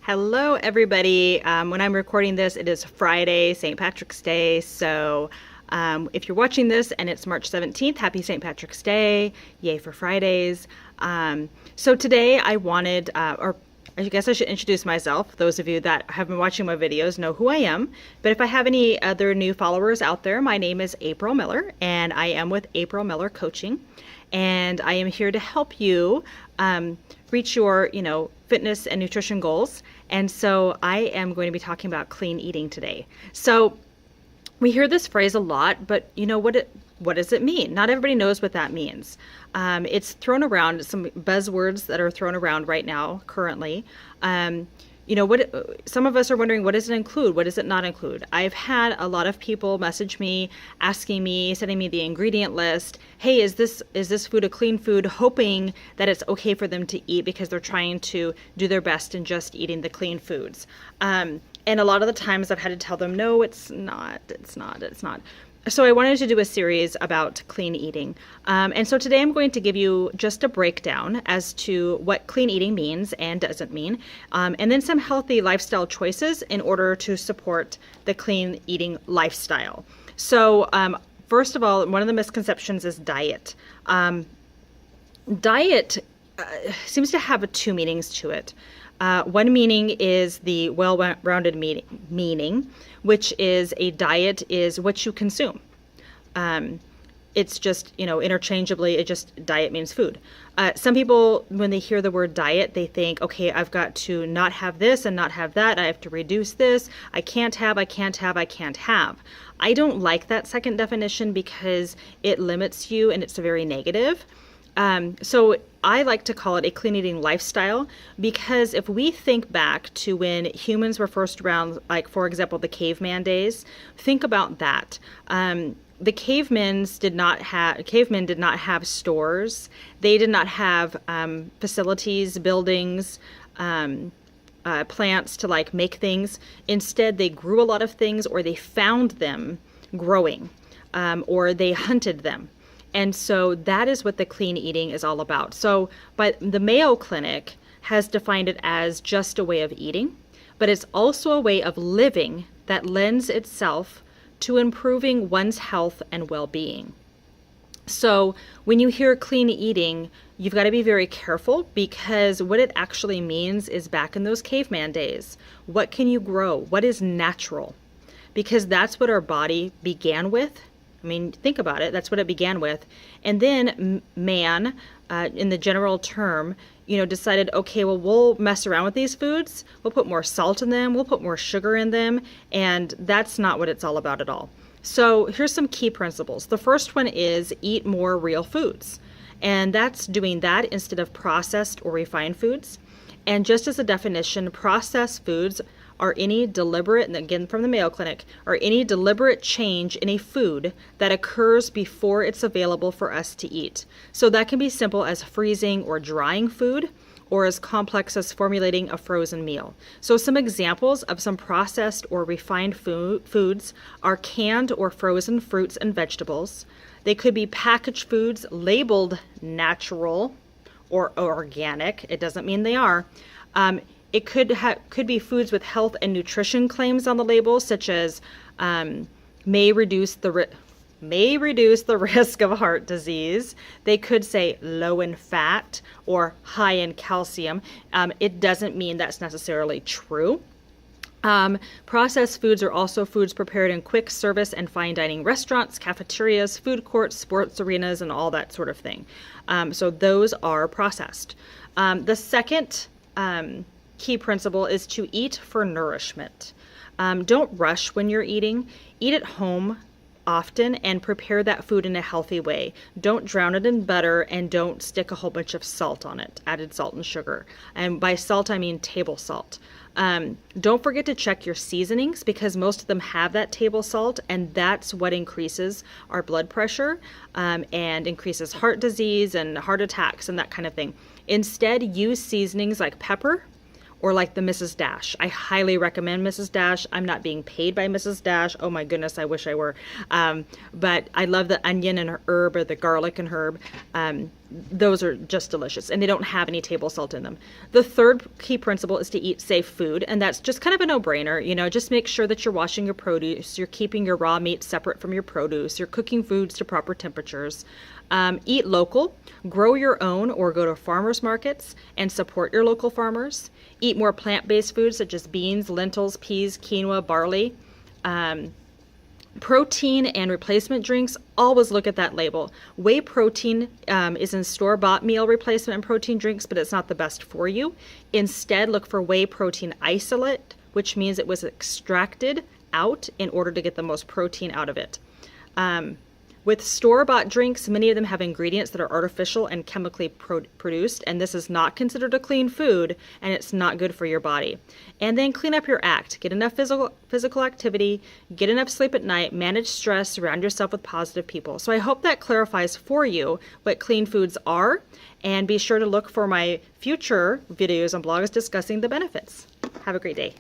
Hello, everybody. When I'm recording this, it is Friday, St. Patrick's Day. So if you're watching this and it's March 17th, happy St. Patrick's Day. Yay for Fridays. So today I wanted, or I guess I should introduce myself. Those of you that have been watching my videos know who I am. But if I have any other new followers out there, my name is April Miller, and I am with April Miller Coaching. And I am here to help you reach your, fitness and nutrition goals. And so I am going to be talking about clean eating today. So we hear this phrase a lot, but what does it mean? Not everybody knows what that means. It's thrown around, some buzzwords that are thrown around right now, currently. Some of us are wondering, what does it include? What does it not include? I've had a lot of people message me, asking me, sending me the ingredient list. Hey, is this food a clean food? Hoping that it's okay for them to eat because they're trying to do their best in just eating the clean foods. And a lot of the times I've had to tell them, no, it's not. So I wanted to do a series about clean eating. And so today I'm going to give you just a breakdown as to what clean eating means and doesn't mean, and then some healthy lifestyle choices in order to support the clean eating lifestyle. So first of all, one of the misconceptions is diet. Diet seems to have two meanings to it. One meaning is the well-rounded meaning, which is a diet is what you consume. It's just, interchangeably, diet means food. Some people, when they hear the word diet, they think, okay, I've got to not have this and not have that. I have to reduce this. I can't have. I don't like that second definition because it limits you and it's very negative. So I like to call it a clean eating lifestyle, because if we think back to when humans were first around, like, for example, the caveman days, think about that. The cavemen did not have stores. They did not have facilities, buildings, plants to make things. Instead, they grew a lot of things, or they found them growing, or they hunted them. And so that is what the clean eating is all about. So the Mayo Clinic has defined it as just a way of eating, but it's also a way of living that lends itself to improving one's health and well-being. So when you hear clean eating, you've got to be very careful, because what it actually means is, back in those caveman days, what can you grow? What is natural? Because that's what our body began with. I mean, think about it. That's what it began with. And then man, in the general term, decided, okay, well, we'll mess around with these foods. We'll put more salt in them. We'll put more sugar in them. And that's not what it's all about at all. So here's some key principles. The first one is eat more real foods. And that's doing that instead of processed or refined foods. And just as a definition, processed foods are any deliberate, and again from the Mayo Clinic, are any deliberate change in a food that occurs before it's available for us to eat. So that can be simple as freezing or drying food, or as complex as formulating a frozen meal. So some examples of some processed or refined foods are canned or frozen fruits and vegetables. They could be packaged foods labeled natural or organic. It doesn't mean they are. It could be foods with health and nutrition claims on the label, such as may reduce the risk of heart disease. They could say low in fat or high in calcium. It doesn't mean that's necessarily true. Processed foods are also foods prepared in quick service and fine dining restaurants, cafeterias, food courts, sports arenas, and all that sort of thing. So those are processed. The second key principle is to eat for nourishment. Don't rush when you're eating. Eat at home often and prepare that food in a healthy way. Don't drown it in butter, and don't stick a whole bunch of salt on it, added salt and sugar. And by salt, I mean table salt. Don't forget to check your seasonings, because most of them have that table salt, and that's what increases our blood pressure and increases heart disease and heart attacks and that kind of thing. Instead, use seasonings like pepper or like the Mrs. Dash. I highly recommend Mrs. Dash. I'm not being paid by Mrs. Dash. Oh my goodness, I wish I were. But I love the onion and herb, or the garlic and herb. Those are just delicious, and they don't have any table salt in them. The third key principle is to eat safe food, and that's just kind of a no-brainer. You know, just make sure that you're washing your produce, you're keeping your raw meat separate from your produce, you're cooking foods to proper temperatures. Eat local, grow your own, or go to farmers markets and support your local farmers. Eat more plant-based foods such as beans, lentils, peas, quinoa, barley. Protein and replacement drinks, always look at that label. Whey protein is in store-bought meal replacement and protein drinks, but it's not the best for you. Instead, look for whey protein isolate, which means it was extracted out in order to get the most protein out of it. With store-bought drinks, many of them have ingredients that are artificial and chemically produced, and this is not considered a clean food, and it's not good for your body. And then clean up your act. Get enough physical activity, get enough sleep at night, manage stress, surround yourself with positive people. So I hope that clarifies for you what clean foods are, and be sure to look for my future videos and blogs discussing the benefits. Have a great day.